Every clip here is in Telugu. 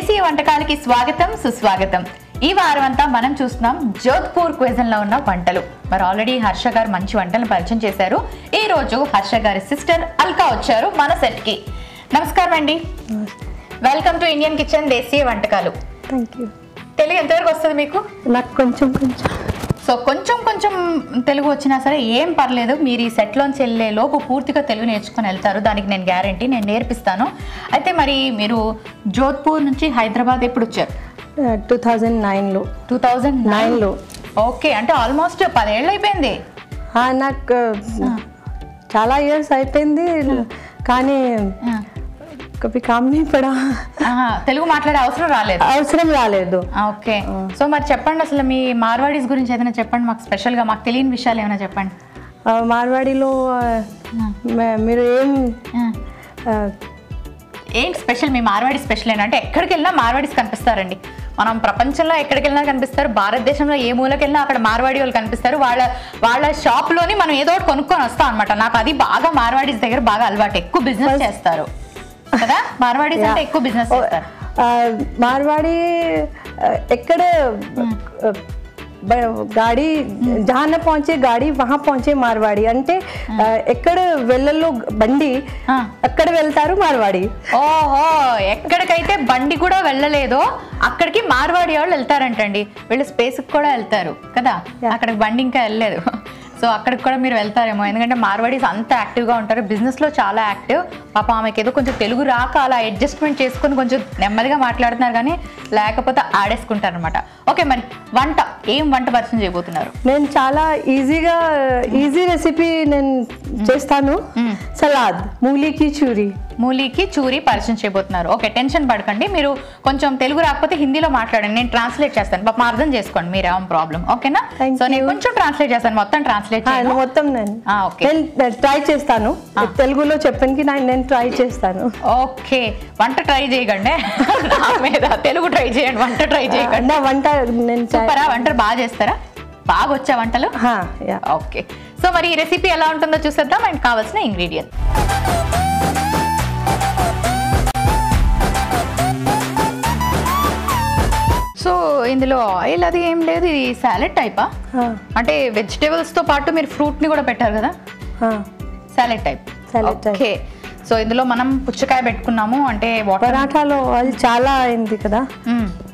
దేశీయ వంటకాలకి స్వాగతం సుస్వాగతం. ఈ వారం అంతా మనం చూస్తున్నాం జోధ్పూర్ క్విజన్ లో ఉన్న వంటలు. మరి ఆల్రెడీ హర్ష గారు మంచి వంటలను పరిచయం చేశారు. ఈ రోజు హర్ష గారి సిస్టర్ అల్కా వచ్చారు మన సెట్ కి. నమస్కారం అండి, వెల్కమ్ టు ఇండియన్ కిచెన్ దేశీయ వంటకాలు. Thank you. తెలుగు ఎంతవరకు వస్తుంది మీకు? నాకు కొంచెం సో కొంచెం తెలుగు వచ్చినా సరే ఏం పర్లేదు, మీరు ఈ సెట్లోంచి వెళ్ళే లోపు పూర్తిగా తెలుగు నేర్చుకొని వెళ్తారు, దానికి నేను గ్యారంటీ, నేను నేర్పిస్తాను. అయితే మరి మీరు జోధ్పూర్ నుంచి హైదరాబాద్ ఎప్పుడు వచ్చారు? 2009లో. 2009లో. ఓకే, అంటే ఆల్మోస్ట్ 10 ఏళ్ళు అయిపోయింది. నాకు చాలా ఇయర్స్ అయిపోయింది, కానీ కभी काम नहीं पड़ा. తెలుగు మాట్లాడే అవసరం రాలేదు. ఓకే, సో మరి చెప్పండి, అసలు మీ మార్వాడీస్ గురించి ఏదైనా చెప్పండి మాకు, స్పెషల్గా మాకు తెలియని విషయాలు ఏమైనా చెప్పండి. మార్వాడీలో మీరు ఏంటి స్పెషల్? మీ మార్వాడి స్పెషల్ ఏంటంటే ఎక్కడికి వెళ్ళినా మార్వాడీస్ కనిపిస్తారండి. మనం ప్రపంచంలో ఎక్కడికి వెళ్ళినా కనిపిస్తారు, భారతదేశంలో ఏ మూలకి వెళ్ళినా అక్కడ మార్వాడి వాళ్ళు కనిపిస్తారు. వాళ్ళ షాప్లోని మనం ఏదో ఒకటి కొనుక్కొని వస్తాం అనమాట. నాకు అది బాగా మార్వాడీస్ దగ్గర బాగా అలవాటు, ఎక్కువ బిజినెస్ చేస్తారు కదా మార్వాడీస్ అంటే, ఎక్కువ బిజినెస్ చేస్తారు. మార్వాడి ఎక్కడ గాడి జहाँ न पहुंचे गाड़ी वहां पहुंचे మార్వాడి అంటే ఎక్కడ వెళ్ళల్లో బండి అక్కడ వెళ్తారు మార్వాడి. ఓహో, ఎక్కడికైతే బండి కూడా వెళ్ళలేదో అక్కడికి మార్వాడి వాళ్ళు వెళ్తారంటండి. వీళ్ళు స్పేస్కి కూడా వెళ్తారు కదా, అక్కడికి బండి ఇంకా వెళ్ళలేదు. సో అక్కడికి కూడా మీరు వెళ్తారేమో, ఎందుకంటే మార్వాడీస్ అంత యాక్టివ్గా ఉంటారు, బిజినెస్లో చాలా యాక్టివ్. పాప ఆమెకి ఏదో కొంచెం తెలుగు రాక అలా అడ్జస్ట్మెంట్ చేసుకొని కొంచెం నెమ్మదిగా మాట్లాడుతున్నారు, కానీ లేకపోతే ఆడేసుకుంటారు అనమాట. ఓకే, మరి ఏం వంట పరిచయం చేయబోతున్నారు? నేను చాలా ఈజీ రెసిపీ నేను చేస్తాను. సలాద్, మూలీకి చూరి పరిచయం చేయబోతున్నారు. ఓకే, టెన్షన్ పడకండి, మీరు కొంచెం తెలుగు రాకపోతే హిందీలో మాట్లాడండి, నేను ట్రాన్స్లేట్ చేస్తాను, పాప అర్థం చేసుకోండి, మీరు ఏం ప్రాబ్లం. ఓకేనా? సో నేను కొంచెం ట్రాన్స్లేట్ చేస్తాను, మొత్తం ట్రాన్స్లేట్ మొత్తం నేను ట్రై చేస్తాను. తెలుగులో చెప్పండి, నేను ట్రై చేస్తాను. ఓకే, వంట ట్రై చేయకండి నా మీద, తెలుగు ట్రై చేయండి, వంట ట్రై చేయకండి. వంట నేను సూపరా, వంటలు బాగా చేస్తారా? బాగా వచ్చా వంటలు? ఓకే, సో మరి ఈ రెసిపీ ఎలా ఉంటుందో చూసేద్దాం. అండ్ కావాల్సిన ఇంగ్రీడియంట్, సో ఇందులో ఆయిల్ అది ఏం లేదు, ఇది సాలెడ్ టైపా? అంటే వెజిటేబుల్స్ తో పాటు మీరు ఫ్రూట్ ని కూడా పెట్టారు కదా, సాలెడ్ టైప్. ఓకే, సో ఇందులో మనం పుచ్చకాయ పెట్టుకున్నాము, అంటే పరాఠాలో ఆయిల్ చాలా అయింది కదా,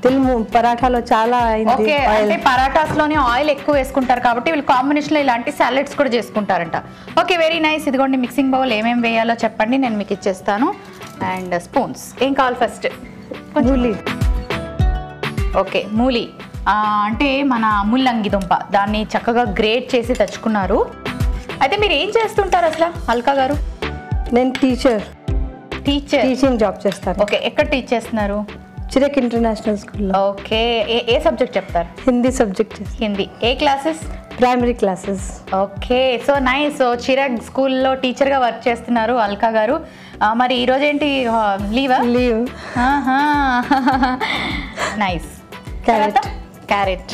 తెలుగు పరాఠాలో చాలా అయింది. ఓకే, అంటే పరాఠాస్ లోని ఆయిల్ ఎక్కువ వేసుకుంటారు కాబట్టి వీళ్ళు కాంబినేషన్ లో ఇలాంటి సాలెడ్స్ కూడా చేసుకుంటారంట. Okay, very nice. ఇదిగోండి మిక్సింగ్ బౌల్, ఏమేమి వేయాలో చెప్పండి, నేను మీకు ఇచ్చేస్తాను. అండ్ స్పూన్స్ ఏం కావాలి? ఫస్ట్ మూలి. ఓకే, మూలి అంటే మన ముల్లంగి దుంప, దాన్ని చక్కగా గ్రేట్ చేసి తెచ్చుకున్నారు. అయితే మీరు ఏం చేస్తుంటారు అసలు అల్కా గారు? నేను టీచింగ్ జాబ్ చేస్తాను. ఓకే, ఎక్కడ టీచ్ చేస్తున్నారు? చిరక్ ఇంటర్నేషనల్ స్కూల్లో. ఓకే, ఏ సబ్జెక్ట్ చెప్తారు? హిందీ సబ్జెక్ట్. హిందీ. ఏ classes? Primary classes. Okay, so nice. So Chirag స్కూల్లో టీచర్గా వర్క్ చేస్తున్నారు అల్కా గారు. మరి ఈరోజు ఏంటి లీవ్? నైస్. క్యారెట్.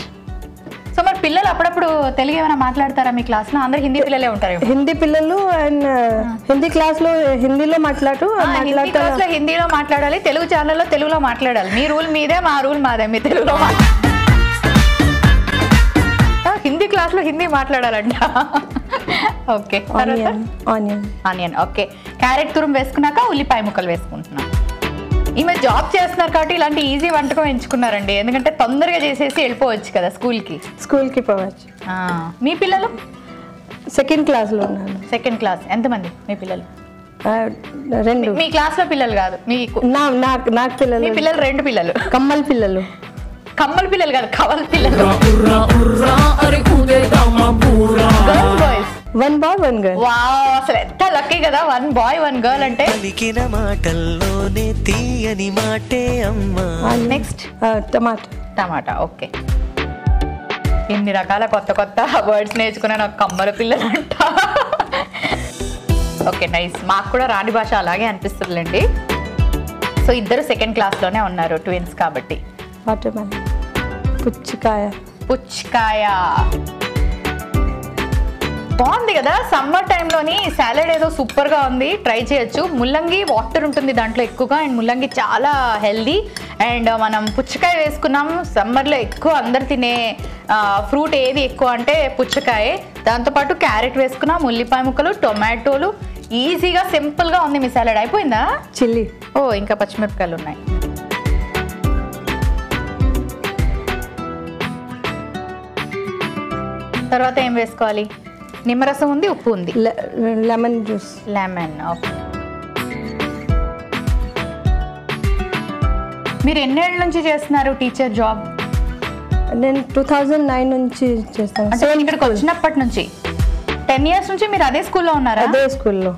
సో మరి పిల్లలు అప్పుడప్పుడు తెలుగు ఏమైనా మాట్లాడతారా మీ క్లాస్లో? అందరు హిందీ పిల్లలే ఉంటారు. హిందీ పిల్లలు అండ్ హిందీ క్లాస్లో హిందీలో హిందీలో మాట్లాడాలి, తెలుగు ఛానల్లో తెలుగులో మాట్లాడాలి. మీ రూల్ మీదే, మా రూల్ మాదే. మీ తెలుగులో హిందీ క్లాస్లో హిందీ మాట్లాడాలంట. Okay, onion. ఓకే, క్యారెట్ తురుము వేసుకున్నాక ఉల్లిపాయ ముక్కలు వేసుకుంటున్నాం. ఈమె జాబ్ చేస్తున్నారు కాబట్టి ఇలాంటి ఈజీ వంటకం ఎంచుకున్నారండి, ఎందుకంటే తొందరగా చేసేసి వెళ్ళిపోవచ్చు కదా స్కూల్కి పోవచ్చు. మీ పిల్లలు? సెకండ్ క్లాస్లో ఉన్నాను. Second class. ఎంతమంది మీ పిల్లలు? 2. మీ క్లాస్లో పిల్లలు కాదు, మీకు నాకు పిల్లలు. మీ పిల్లలు 2 పిల్లలు. కమ్మల పిల్లలు కాదు, కవల పిల్లలు. One boy, one girl. Wow, అసలు ఎంత లక్కీ కదా, 1 boy 1 girl అంటే. నెక్స్ట్ టమాటా. ఓకే, ఇన్ని రకాల కొత్త వర్డ్స్ నేర్చుకున్నా, నాకు కమ్మల పిల్లలు అంట. Okay, nice. మాకు కూడా రాని భాష అలాగే అనిపిస్తుందిలేండి. సో ఇద్దరు సెకండ్ క్లాస్లోనే ఉన్నారు, ట్విన్స్ కాబట్టి. పుచ్చకాయ బాగుంది కదా. సమ్మర్ టైంలోని సాలెడ్ ఏదో సూపర్గా ఉంది, ట్రై చేయొచ్చు. ముల్లంగి వాటర్ ఉంటుంది దాంట్లో ఎక్కువగా, అండ్ ముల్లంగి చాలా హెల్దీ అండ్ మనం పుచ్చకాయ వేసుకున్నాం. సమ్మర్లో ఎక్కువ అందరు తినే ఫ్రూట్ ఏది ఎక్కువ అంటే పుచ్చకాయ. దాంతోపాటు క్యారెట్ వేసుకున్నాం, ఉల్లిపాయ ముక్కలు, టొమాటోలు. ఈజీగా సింపుల్గా ఉంది మీ సాలడ్. అయిపోయిందా? చిల్లీ. ఓ ఇంకా పచ్చిమిరపకాయలు ఉన్నాయి. తర్వాత ఏం వేసుకోవాలి? నిమ్మరసం ఉంది, ఉప్పు ఉంది, లెమన్ జ్యూస్. లెమన్. ఓకే. మీరు ఎన్నేళ్ళ నుంచి చేస్తున్నారు టీచర్ జాబ్? నేను 2009 నుంచి చేస్తాను. అంటే నేను ఇక్కడికి వచ్చినప్పటి నుంచి 10 years నుంచి మీరు అదే స్కూల్లో ఉన్నారా? అదే స్కూల్లో.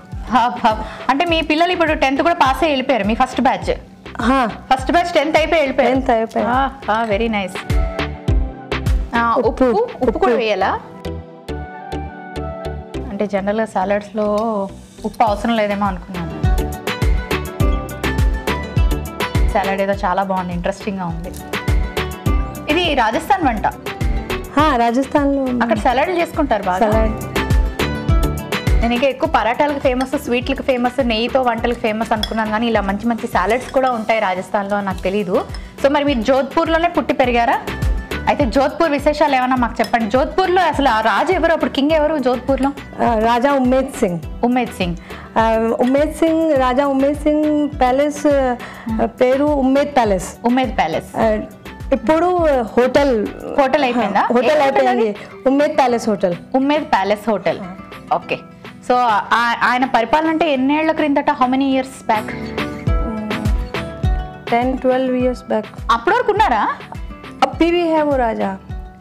అంటే మీ పిల్లలు ఇప్పుడు 10th కూడా పాస్ అయ్యి వెళ్ళిపోయారు? మీ ఫస్ట్ బ్యాచ్ 10th అయిపోయి వెళ్ళిపోయారు. Very nice. ఉప్పు కూడా వేయాలా? అంటే జనరల్గా సాలడ్స్లో ఉప్పు అవసరం లేదేమో అనుకున్నాను. సాలడ్ ఏదో చాలా బాగుంది, ఇంట్రెస్టింగ్గా ఉంది. ఇది రాజస్థాన్ వంట. రాజస్థాన్లో అక్కడ సలాడ్లు చేసుకుంటారు బాగా. నేను ఇంకా ఎక్కువ పరాటాలకు ఫేమస్, స్వీట్లకు ఫేమస్, నెయ్యితో వంటలకు ఫేమస్ అనుకున్నాను, కానీ ఇలా మంచి మంచి సాలడ్స్ కూడా ఉంటాయి రాజస్థాన్లో నాకు తెలీదు. సో మరి మీరు జోధ్పూర్లోనే పుట్టి పెరిగారా? అయితే జోధ్పూర్ విశేషాలు ఏమన్నా మాకు చెప్పండి. జోధ్పూర్లో అసలు ఆ రాజు ఎవరు, అప్పుడు కింగ్ ఎవరు జోధ్పూర్లో? రాజా ఉమ్మేద్ సింగ్. రాజా ఉమ్మేద్ సింగ్ ప్యాలెస్ పేరు ఉమ్మేద్ ప్యాలెస్. ఇప్పుడు హోటల్ అయిపోయిందా? హోటల్ అయిపోయింది. ఉమ్మేద్ ప్యాలెస్ హోటల్. ఓకే. సో ఆయన పరిపాలన అంటే ఎన్నేళ్ల క్రిందట? How many years back? 10-12 years back. అప్పటి వరకు ఉన్నారా? రాజా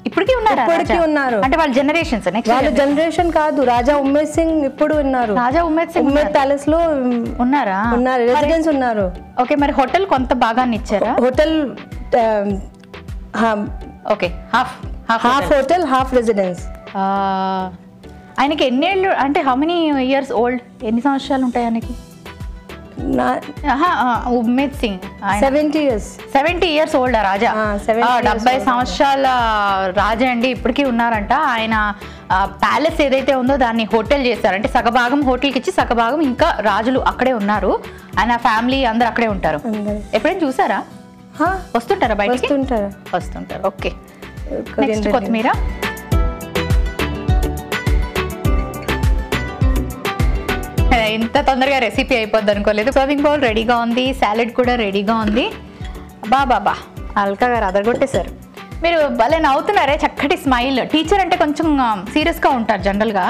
ఇప్పటికీ ఉన్నారు. అంటే వాళ్ళ జనరేషన్స్? వాళ్ళ జనరేషన్ కాదు, రాజా ఉమ్మేద్ సింగ్ ఇప్పుడు ఉన్నారు. రాజా ఉమ్మేద్ సింగ్ ఉమ్మేద్ ప్యాలెస్ లో ఉన్నారు, రెసిడెన్స్ ఉన్నారు. ఓకే. మరి హోటల్ కొంత భాగాన్ని ఇచ్చారా? Hotel okay, half hotel half residence. ఆయనకి ఎన్నేళ్ళు అంటే హౌ మెనీ ఇయర్స్ ఓల్డ్? ఎన్ని సంవత్సరాలు ఉంటాయి ఆయనకి? ఉమ్మేద్ సింగ్ 70 years ఓల్డ్ రాజా. 70 సంవత్సరాల రాజా అండి, ఇప్పటికీ ఉన్నారంట. ఆయన ప్యాలెస్ ఏదైతే ఉందో దాన్ని హోటల్ చేశారు. అంటే సగభాగం హోటల్కి ఇచ్చి సగభాగం ఇంకా రాజులు అక్కడే ఉన్నారు. ఆయన ఫ్యామిలీ అందరు అక్కడే ఉంటారు. ఎప్పుడైనా చూసారా? వస్తుంటారా బయటికి? వస్తుంటారు. ఓకే. నెక్స్ట్ కొత్తిమీర. ఇంత తొందరగా రెసిపీ అయిపోద్ది అనుకోలేదు. సర్వింగ్ బౌల్ రెడీగా ఉంది, సాలెడ్ కూడా రెడీగా ఉంది. బాబా అల్కా గారు అదరగొట్టేశారు. మీరు భలే నవ్వుతున్నారే, చక్కటి స్మైల్. టీచర్ అంటే కొంచెం సీరియస్గా ఉంటారు జనరల్గా.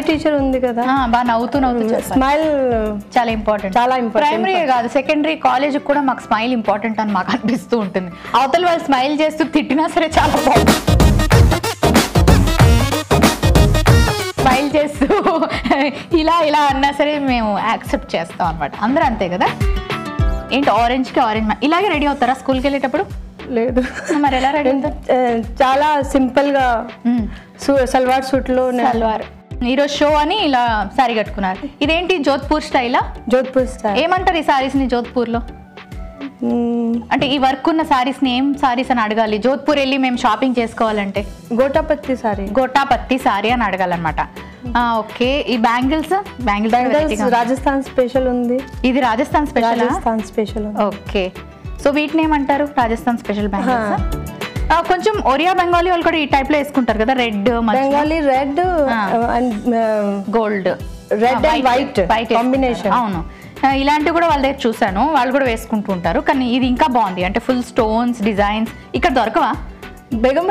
టీచర్ ఉంది కదా, బాగా నవ్వుతూ స్మైల్ చాలా ఇంపార్టెంట్. ప్రైమరీ కాదు, సెకండరీ, కాలేజ్ కూడా మాకు స్మైల్ ఇంపార్టెంట్ అని మాకు అనిపిస్తూ ఉంటుంది. అవతల వాళ్ళు స్మైల్ చేస్తూ తిట్టినా సరే చాలా బాగుంటుంది. స్మైల్ చేస్తూ ఇలా అన్నా సరే మేము యాక్సెప్ట్ చేస్తాం అనమాట. అందరూ అంతే కదా. ఏంటి ఆరెంజ్కి ఆరెంజ్ ఇలాగే రెడీ అవుతారా స్కూల్కి వెళ్ళేటప్పుడు? లేదు. మరి ఎలా రెడీ అవుతారు? చాలా సింపుల్ గా సల్వార్ సూట్ లో. ఈరోజు షో అని ఇలా సారీ కట్టుకున్నారు. ఇదేంటి జోధ్పూర్ స్టైలా? జోధ్పూర్ స్టైల్. ఏమంటారు ఈ సారీస్ ని జోధ్పూర్లో? అంటే ఈ వర్క్ ఉన్న సారీస్ ని ఏం సారీస్ అని అడగాలి? జోధ్పూర్ వెళ్ళి మేము షాపింగ్ చేసుకోవాలంటే గోటాపత్తి సారీ అని అడగాలన్నమాట. ఓకే. ఈ బ్యాంగిల్స్ రాజస్థాన్ స్పెషల్ ఉంది. ఇది రాజస్థాన్ స్పెషల్. ఓకే. సో వీటిని ఏమంటారు? Rajasthan special bangles. కొంచెం ఒరియా బెంగాలీ వాళ్ళు కూడా ఈ టైప్ లో వేసుకుంటారు కదా, red Bengali, red and gold, red and white combination. అవును, ఇలాంటివి కూడా వాళ్ళ దగ్గర చూసాను, వాళ్ళు కూడా వేసుకుంటూ ఉంటారు. కానీ ఇది ఇంకా బాగుంది, అంటే ఫుల్ స్టోన్స్ డిజైన్స్. ఇక్కడ దొరకవా? బేగం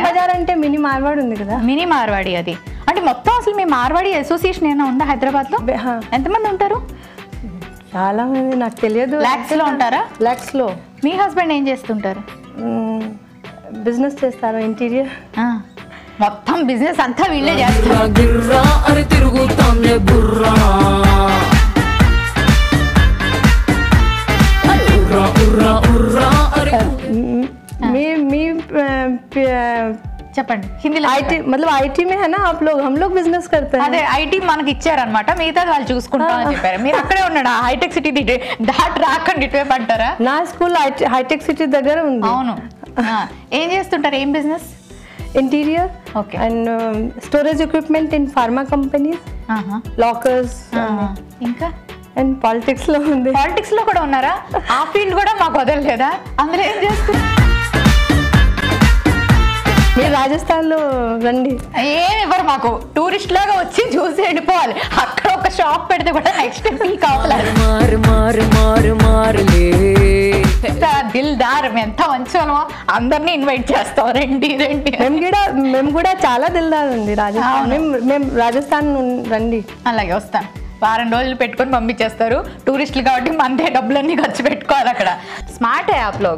బజార్ అంటే మినీ మార్వాడి ఉంది కదా. మినీ మార్వాడి అది అంటే మొత్తం అసలు మీ మార్వాడి అసోసియేషన్ ఏమైనా ఉందా హైదరాబాద్ లో? ఎంతమంది ఉంటారు? చాలా మంది, నాకు తెలియదు. లాక్స్ లో ఉంటారా? లాక్స్ లో. మీ హస్బెండ్ ఏం చేస్తుంటారు? బిజినెస్ చేస్తారు, ఇంటీరియర్. మొత్తం బిజినెస్ అంతా వీళ్ళే చేస్తారు. చెప్పండి హిందీలో. ఐటీ मतलब ఐటీ में है ना आप लोग, हम लोग बिजनेस करते हैं. అదే ఐటీ మనకి ఇచ్చారనమాట, మిగతా వాళ్ళు చూసుకుంటామని చెప్పారు. మీరు అక్కడే ఉన్నాడు హైటెక్ సిటీ దాటి రాకండి ఇటువైపు అంటారా? నా స్కూల్ హైటెక్ సిటీ దగ్గర ఉంది. అవును. ఏం చేస్తుంటారు? ఏం business? Interior and storage equipment in pharma companies, lockers. ఇంకా అండ్ పాలిటిక్స్ లో ఉంది. పాలిటిక్స్ లో కూడా ఉన్నారా? ఆ ఫీల్డ్ కూడా మాకు వదలలేదా? అందులో ఏం చేస్తున్నారు? మీరు రాజస్థాన్ లో రండి. ఏమి ఇవ్వరు మాకు, టూరిస్ట్ లాగా వచ్చి చూసి వెళ్ళిపోవాలి. అక్కడ ఒక షాప్ పెడితే కూడా నెక్స్ట్ టీ కావాలి. దిల్దార్, ఎంత మంచోనో, అందరినీ ఇన్వైట్ చేస్తాం, రండి రండి. మేము కూడా చాలా దిల్దార్ ఉంది రాజస్థాన్. మేము రాజస్థాన్ రండి. అలాగే వస్తాను. వారం రోజులు పెట్టుకొని పంపించేస్తారు. టూరిస్టులు కాబట్టి మనదే డబ్బులన్నీ ఖర్చు పెట్టుకోవాలి అక్కడ. స్మార్ట్ యాప్ లో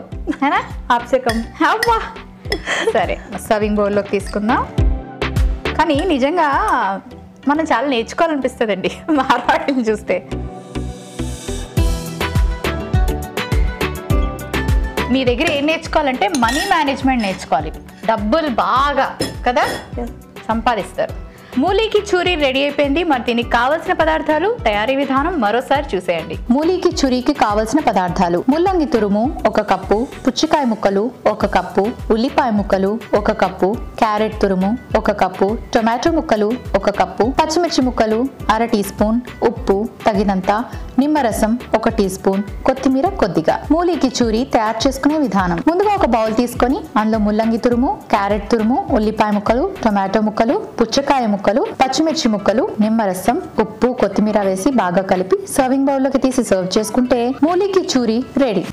ఆప్సే కమ్. అవ్వా సరే, సర్వింగ్ బౌల్లోకి తీసుకుందాం. కానీ నిజంగా మనం చాలా నేర్చుకోవాలనిపిస్తుందండి మార్వాడిని చూస్తే. మీ దగ్గర ఏం నేర్చుకోవాలంటే మనీ మేనేజ్మెంట్ నేర్చుకోవాలి. డబ్బులు బాగా కదా సంపాదిస్తారు. మూలీకి చూరి రెడీ అయిపోయింది. మరి దీనికి కావలసిన పదార్థాలు, తయారీ విధానం మరోసారి చూసేయండి. మూలీకి చూరికి కావలసిన పదార్థాలు: ముల్లంగి తురుము 1 కప్పు, పుచ్చకాయ ముక్కలు 1 కప్పు, ఉల్లిపాయ ముక్కలు 1 కప్పు, క్యారెట్ తురుము 1 కప్పు, టొమాటో ముక్కలు 1 కప్పు, పచ్చిమిర్చి ముక్కలు 1/2 టీ స్పూన్, ఉప్పు తగినంత, నిమ్మరసం 1 టీ స్పూన్, కొత్తిమీర కొద్దిగా. మూలీకి చూరి తయారు చేసుకునే విధానం: ముందుగా ఒక బౌల్ తీసుకొని అందులో ముల్లంగి తురుము, క్యారెట్ తురుము, ఉల్లిపాయ ముక్కలు, టొమాటో ముక్కలు, పుచ్చకాయ ముక్కలు, పచ్చిమిర్చి ముక్కలు, నిమ్మరసం, ఉప్పు, కొత్తిమీర వేసి బాగా కలిపి సర్వింగ్ బౌల్ లోకి తీసి సర్వ్ చేసుకుంటే మూలీకి చూరి రెడీ.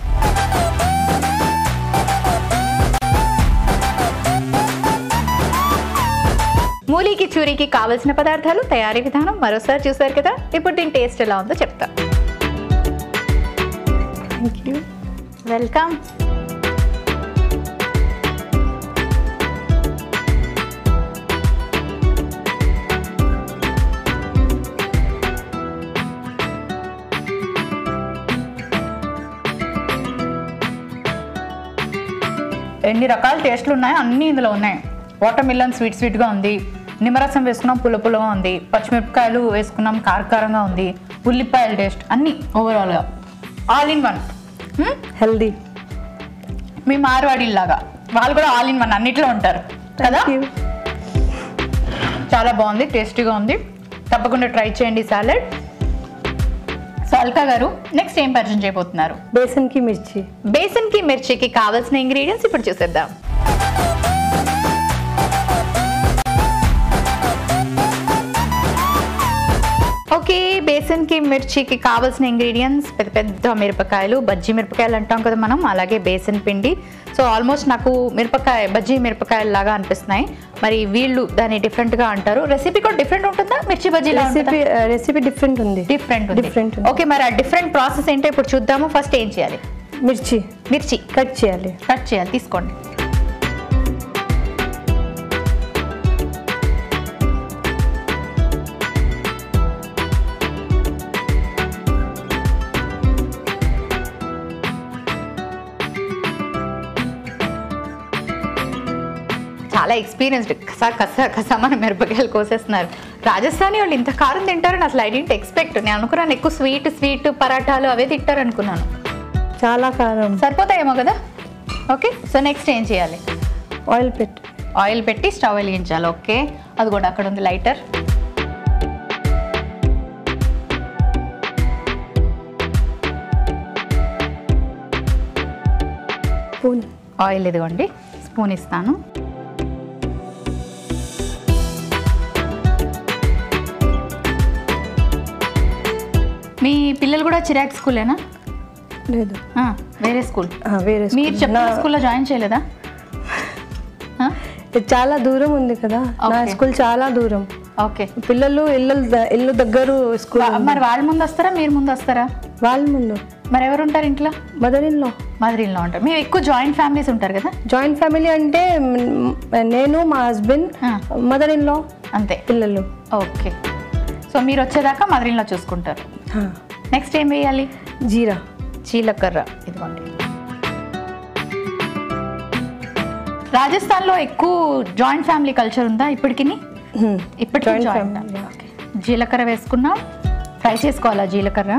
మూలీకి చూరికి కావలసిన పదార్థాలు, తయారీ విధానం మరోసారి చూసారు కదా. ఇప్పుడు దీని టేస్ట్ ఎలా ఉందో చెప్తా. Thank you. వెల్కమ్. ఎన్ని రకాల టేస్ట్లు ఉన్నాయో అన్నీ ఇందులో ఉన్నాయి. వాటర్ మిలన్ స్వీట్ స్వీట్గా ఉంది, నిమ్మరసం వేసుకున్నాం పుల్ల పుల్లగా ఉంది, పచ్చిమిరపకాయలు వేసుకున్నాం కారకారంగా ఉంది, ఉల్లిపాయల టేస్ట్ అన్నీ ఓవరాల్గా ఆల్ ఇన్ వన్. హెల్దీ. మీ మార్వాడిలాగా వాళ్ళు కూడా ఆల్ ఇన్ వన్ అన్నిట్లో ఉంటారు కదా. చాలా బాగుంది, టేస్టీగా ఉంది. తప్పకుండా ట్రై చేయండి సాలెడ్. సాల్కా గారు నెక్స్ట్ ఏం పరిచయం చేయబోతున్నారు? బేసన్ కి మిర్చి. బేసన్ కి మిర్చికి కావాల్సిన ఇంగ్రీడియంట్స్ ఇప్పుడు చూసేద్దాం. ఓకే, బేసన్ కి మిర్చికి కావాల్సిన ఇంగ్రీడియంట్స్ పెద్ద పెద్ద మిరపకాయలు, బజ్జీ మిరపకాయలు అంటాం కదా మనం, అలాగే బేసన్ పిండి. సో ఆల్మోస్ట్ నాకు బజ్జీ మిరపకాయలు లాగా అనిపిస్తున్నాయి. మరి వీళ్ళు దాన్ని డిఫరెంట్ గా అంటారు. రెసిపీ కూడా డిఫరెంట్ ఉంటుందా? మిర్చి బజ్జీ రెసిపీ డిఫరెంట్ ఉంది. డిఫరెంట్. ఓకే, మరి ఆ డిఫరెంట్ ప్రాసెస్ ఏంటో ఇప్పుడు చూద్దాము. ఫస్ట్ ఏం చేయాలి? మిర్చి కట్ చేయాలి. తీసుకోండి. చాలా ఎక్స్పీరియన్స్డ్, కసా మన మిరపకాయలు కోసేస్తున్నారు. రాజస్థానీ వాళ్ళు ఇంత కారం తింటారని అసలు ఐ డెంట్ ఎక్స్పెక్ట్. నేను అనుకున్నాను ఎక్కువ స్వీట్ పరాటాలు అవే తింటారు అనుకున్నాను. చాలా కారం సరిపోతాయేమో కదా. ఓకే, సో నెక్స్ట్ ఏం చేయాలి? ఆయిల్ పెట్టి స్టవ్ వెలిగించాలి. ఓకే, అది కూడా అక్కడ ఉంది లైటర్. ఆయిల్ ఇదిగోండి, స్పూన్ ఇస్తాను. మీ పిల్లలు కూడా చిరాక్ స్కూలేనా? లేదు, వేరే స్కూల్. మీరు చెప్పిన స్కూల్లో జాయిన్ చేయలేదా? చాలా దూరం ఉంది కదా నా స్కూల్, చాలా దూరం. ఓకే, పిల్లలు ఇల్లు దగ్గర స్కూల్. మరి వాళ్ళ ముందు వస్తారా, మీరు ముందు వస్తారా? వాళ్ళ ముందు. మరి ఎవరు ఉంటారు ఇంట్లో? మదర్ ఇన్ లా ఉంటారు. మీరు ఎక్కువ జాయింట్ ఫ్యామిలీస్ ఉంటారు కదా. జాయింట్ ఫ్యామిలీ అంటే నేను, మా హస్బెండ్, మదర్ ఇన్ లా, అంతే పిల్లలు. ఓకే, సో మీరు వచ్చేదాకా మదర్ ఇన్ లా చూసుకుంటారు. నెక్స్ట్ ఏం వేయాలి? జీలకర్ర ఇదిగోండి. రాజస్థాన్లో ఎక్కువ జాయింట్ ఫ్యామిలీ కల్చర్ ఉందా ఇప్పటికి? జీలకర్ర వేసుకున్నాం. ఫ్రై చేసుకోవాలా జీలకర్ర?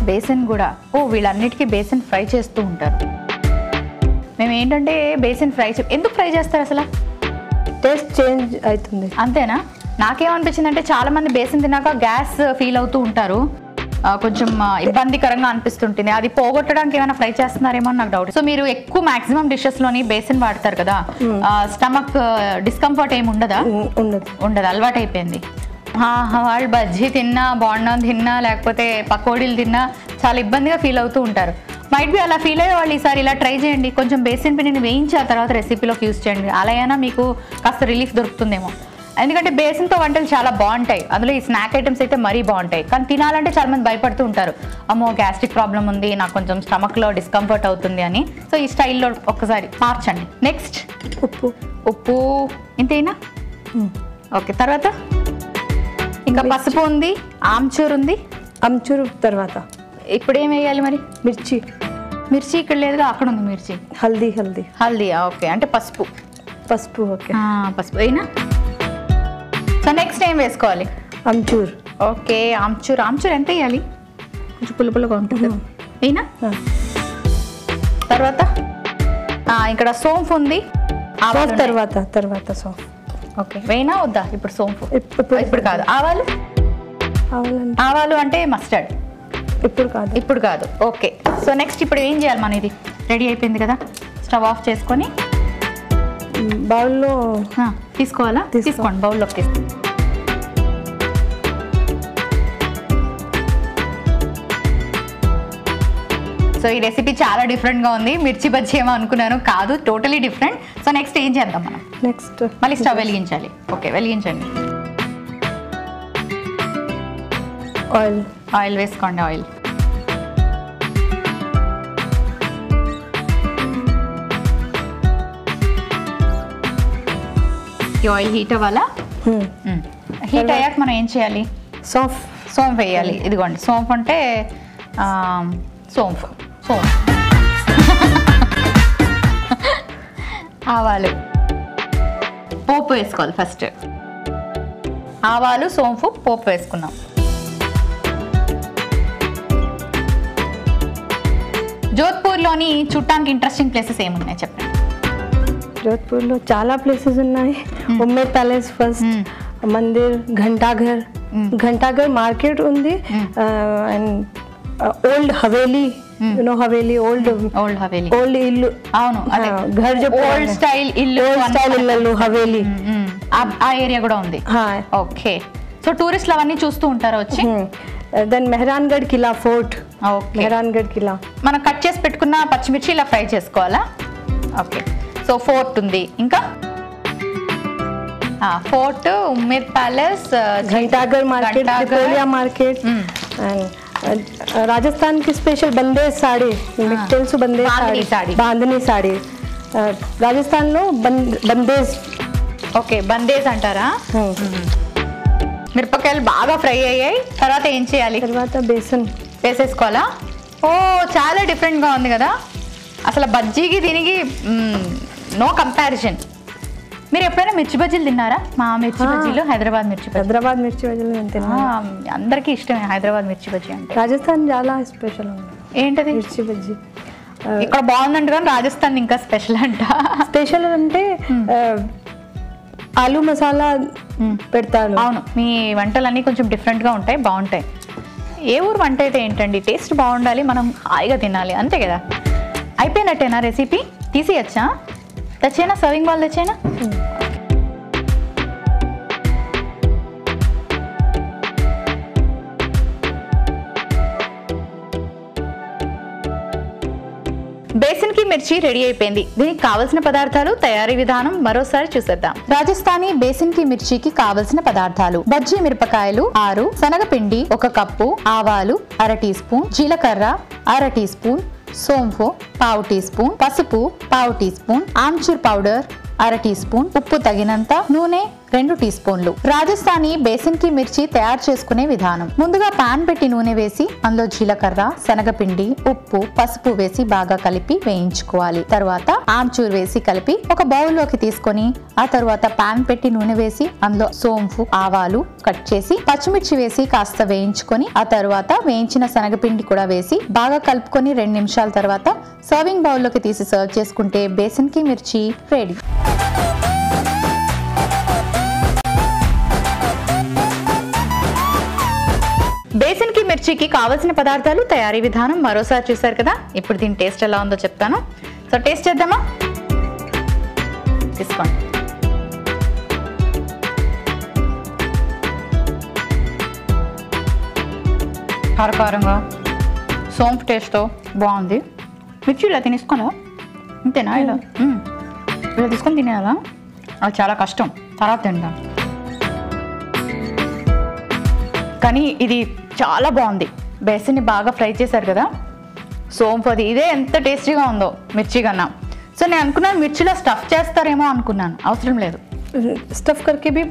బేసన్ కూడా. వీళ్ళన్నిటికీ బేసన్ ఫ్రై చేస్తూ ఉంటారు. మేము ఏంటంటే బేసన్ ఫ్రై ఎందుకు ఫ్రై చేస్తారు అసలు? టేస్ట్ చేంజ్ అవుతుంది. అంతేనా? నాకేమనిపించింది అంటే చాలా మంది బేసిన్ తిన్నాక గ్యాస్ ఫీల్ అవుతూ ఉంటారు, కొంచెం ఇబ్బందికరంగా అనిపిస్తుంటుంది. అది పోగొట్టడానికి ఏమైనా ఫ్రై చేస్తున్నారేమో అని నాకు డౌట్. సో మీరు ఎక్కువ మాక్సిమం డిషెస్ లోని బేసిన్ వాడతారు కదా, స్టమక్ డిస్కంఫర్ట్ ఏమి ఉండదా? ఉండదు, అలవాటు అయిపోయింది. వాళ్ళు బజ్జీ తిన్నా, బోండం తిన్నా, లేకపోతే పకోడీలు తిన్నా చాలా ఇబ్బందిగా ఫీల్ అవుతూ ఉంటారు. మైట్ బి అలా ఫీల్ అయ్యే వాళ్ళు ఈసారి ఇలా ట్రై చేయండి. కొంచెం బేసిన్ పిండిని వేయించి ఆ తర్వాత రెసిపీలోకి యూస్ చేయండి. అలా అయినా మీకు కాస్త రిలీఫ్ దొరుకుతుందేమో. ఎందుకంటే బేసిన్తో వంటలు చాలా బాగుంటాయి, అందులో ఈ స్నాక్ ఐటమ్స్ అయితే మరీ బాగుంటాయి. కానీ తినాలంటే చాలా మంది భయపడుతూ ఉంటారు, అమ్మో గ్యాస్ట్రిక్ ప్రాబ్లం ఉంది, నాకు కొంచెం స్టమక్లో డిస్కంఫర్ట్ అవుతుంది అని. సో ఈ స్టైల్లో ఒక్కసారి మార్చండి. నెక్స్ట్ ఉప్పు ఇంతేనా? ఓకే, తర్వాత ఇంకా పసుపు ఉంది, ఆమ్చూర్ ఉంది. ఆమ్చూర్ తర్వాత ఇప్పుడు ఏం వేయాలి మరి? మిర్చి ఇక్కడ లేదుగా, అక్కడ ఉంది మిర్చి. హల్దీ ఓకే, అంటే పసుపు. ఓకే, పసుపు అయినా. సో నెక్స్ట్ ఏం వేసుకోవాలి? ఆమ్చూర్. ఓకే, ఆమ్చూర్ ఎంత వేయాలి? కొంచెం పులుపులుగా ఉంటుంది అయినా. తర్వాత ఇక్కడ సోంఫ్ ఉంది, తర్వాత సోంఫ్. ఓకే, వేయినా వద్దా ఇప్పుడు సోంఫ్? ఇప్పుడు కాదు. ఆవాలు అంటే మస్టర్డ్. ఇప్పుడు కాదు. ఓకే, సో నెక్స్ట్ ఇప్పుడు ఏం చేయాలి? మన ఇది రెడీ అయిపోయింది కదా, స్టవ్ ఆఫ్ చేసుకొని బౌల్లో తీసుకోవాలా? తీసుకోండి, బౌల్లోకి తీసుకోండి. సో ఈ రెసిపీ చాలా డిఫరెంట్గా ఉంది. మిర్చి బజ్జీ ఏమో అనుకున్నాను, కాదు, టోటలీ డిఫరెంట్. సో నెక్స్ట్ ఏం చేద్దాం మనం? నెక్స్ట్ మళ్ళీ స్టవ్ వెలిగించాలి. ఓకే, వెలిగించండి. ఆయిల్ వేసుకోండి. ఆయిల్ ఈ ఆయిల్ హీట్ అవ్వాలా? హీట్ అయ్యాక మనం ఏం చేయాలి? సోంఫ్ వేయాలి. ఇదిగోండి సోంఫ్ అంటే సోంఫ్. ఆవాలు, పోపు వేసుకోవాలి. ఫస్ట్ ఆవాలు, సోంఫు, పోపు వేసుకున్నాం. జోధ్పూర్లోని చూడటానికి ఇంట్రెస్టింగ్ ప్లేసెస్ ఏమున్నాయి చెప్పండి? జోధ్పూర్లో చాలా ప్లేసెస్ ఉన్నాయి. ఉమ్మేద్ palace first, Mandir, Ghantaghar market ఉంది, and old Haveli. Haveli old ఇల్లు. అవును, ఓల్డ్ స్టైల్ ఇల్లు హవేలీ. ఆ ఏరియా కూడా ఉంది. ఓకే, సో టూరిస్టులు అవన్నీ చూస్తూ ఉంటారు వచ్చి. దెన్ మెహరాన్గఢ్ కిలా ఫోర్ట్. మెహరాన్గఢ్ కిలా మనం కట్ చేసి పెట్టుకున్న పచ్చిమిర్చి ఇలా ఫ్రై చేసుకోవాలా? ఓకే, సో ఫోర్ట్ ఉంది. ఇంకా fort, Umaid palace, Ghantaghar market, Tripolia market, and Rajasthan కి స్పెషల్ బందేజ్ సాడీ. మీకు తెలుసు బందేజ్ సాడీ, బాంధనీ సాడీ. రాజస్థాన్ లో బందేజ్. ఓకే, బందేజ్ అంటారా? మిరపకాయలు బాగా ఫ్రై అయ్యాయి, తర్వాత ఏం చేయాలి? తర్వాత బేసన్ వేసేసుకోవాలా? ఓ, చాలా డిఫరెంట్గా ఉంది కదా, అసలు బజ్జీకి దీనికి నో కంపారిజన్. మీరు ఎప్పుడైనా మిర్చి బజ్జీలు తిన్నారా? మా మిర్చి బజ్జీలు హైదరాబాద్ మిర్చి బజ్జీలు నేను తిన్నాను. అందరికీ ఇష్టమే హైదరాబాద్ మిర్చి బజ్జీ అంటే. రాజస్థాన్ చాలా స్పెషల్ ఉంది. ఏంటది? మిర్చి బజ్జీ ఇక్కడ బాగుందంట కానీ రాజస్థాన్ ఇంకా స్పెషల్ అంట. స్పెషల్ అంటే ఆలు మసాలా పెడతాను. అవును, మీ వంటలన్నీ కొంచెం డిఫరెంట్గా ఉంటాయి, బాగుంటాయి. ఏ ఊరు వంట అయితే ఏంటండి, టేస్ట్ బాగుండాలి, మనం హాయిగా తినాలి, అంతే కదా. అయిపోయినట్టేనా రెసిపీ? తీసేయచ్చా? తెచ్చేనా? సర్వింగ్ బాల్ తెచ్చేనా? బేసిన్ కి మిర్చి రెడీ అయిపోయింది. దీనికి కావలసిన పదార్థాలు, తయారీ విధానం మరోసారి చూసేద్దాం. రాజస్థానీ బేసిన్ కి మిర్చికి కావలసిన పదార్థాలు: బజ్జీ మిరపకాయలు 6, శనగపిండి 1 కప్పు, ఆవాలు 1/2 టీ స్పూన్, జీలకర్ర 1/2 టీ స్పూన్, సోంపు 1/2 టీ స్పూన్, పసుపు 1/2 teaspoon, amchur powder 1/2 teaspoon, ఉప్పు తగినంత, నూనె 2 టీ స్పూన్లు. రాజస్థానీ బేసిన్ కి మిర్చి తయారు చేసుకునే విధానం: ముందుగా పాన్ పెట్టి నూనె వేసి అందులో జీలకర్ర, శనగపిండి, ఉప్పు, పసుపు వేసి బాగా కలిపి వేయించుకోవాలి. తర్వాత ఆమ్చూర్ వేసి కలిపి ఒక బౌల్లోకి తీసుకొని ఆ తర్వాత పాన్ పెట్టి నూనె వేసి అందులో సోంపు, ఆవాలు కట్ చేసి, పచ్చిమిర్చి వేసి కాస్త వేయించుకొని ఆ తర్వాత వేయించిన శనగపిండి కూడా వేసి బాగా కలుపుకొని 2 నిమిషాల తర్వాత సర్వింగ్ బౌల్లోకి తీసి సర్వ్ చేసుకుంటే బేసిన్ కి మిర్చి రెడీ. బేసిన్కి మిర్చికి కావాల్సిన పదార్థాలు, తయారీ విధానం మరోసారి చూసారు కదా. ఇప్పుడు దీని టేస్ట్ ఎలా ఉందో చెప్తాను. సో టేస్ట్ చేద్దామా? తీసుకోండి. కారకారంగా సోంపు టేస్ట్ బాగుంది. మిర్చి ఇలా తినేసుకోనా? అంతేనా? ఇలా ఇలా తీసుకొని తినేయాలా? అది చాలా కష్టం, తర్వాత తింటాం. కానీ ఇది చాలా బాగుంది. బేసిన్ని బాగా ఫ్రై చేశారు కదా, సోంపు అది. ఇదే ఎంత టేస్టీగా ఉందో మిర్చి కన్నా. సో నేను అనుకున్నాను మిర్చిలో స్టఫ్ చేస్తారేమో అనుకున్నాను, అవసరం లేదు. స్టఫ్ కర్కే బి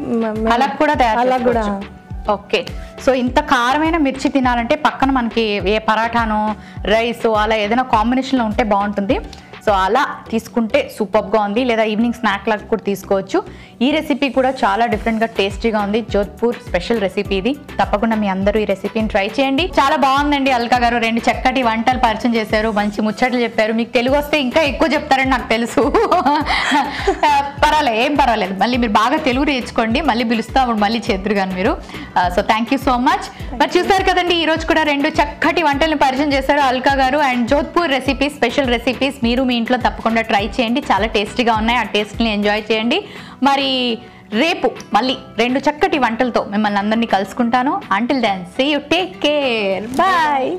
అలా కూడా తయారు అలా కూడా. ఓకే. సో ఇంత కారమైన మిర్చి తినాలంటే పక్కన మనకి ఏ పరాఠానో రైస్ అలా ఏదైనా కాంబినేషన్లో ఉంటే బాగుంటుంది. సో అలా తీసుకుంటే సూపర్గా ఉంది, లేదా ఈవినింగ్ స్నాక్ లాగా కూడా తీసుకోవచ్చు. ఈ రెసిపీ కూడా చాలా డిఫరెంట్గా టేస్టీగా ఉంది. జోధ్పూర్ స్పెషల్ రెసిపీ ఇది. తప్పకుండా మీ అందరూ ఈ రెసిపీని ట్రై చేయండి. చాలా బాగుందండి. అల్కా గారు 2 చక్కటి వంటలు పరిచయం చేశారు, మంచి ముచ్చట్లు చెప్పారు. మీకు తెలుగు వస్తే ఇంకా ఎక్కువ చెప్తారని నాకు తెలుసు. పర్వాలేదు, ఏం పర్వాలేదు. మళ్ళీ మీరు బాగా తెలుగు నేర్చుకోండి, మళ్ళీ పిలుస్తా అప్పుడు మళ్ళీ చేద్దరు కానీ మీరు. So thank you so much. మరి చూసారు కదండి, ఈ రోజు కూడా 2 చక్కటి వంటలను పరిచయం చేశారు అల్కా గారు. And Jodhpur recipes, special recipes మీరు మీ ఇంట్లో తప్పకుండా ట్రై చేయండి. చాలా టేస్టీగా ఉన్నాయి. ఆ టేస్ట్ని ఎంజాయ్ చేయండి. మరి రేపు మళ్ళీ 2 చక్కటి వంటలతో మిమ్మల్ని అందరినీ కలుసుకుంటాను. Until then see you, take care, bye.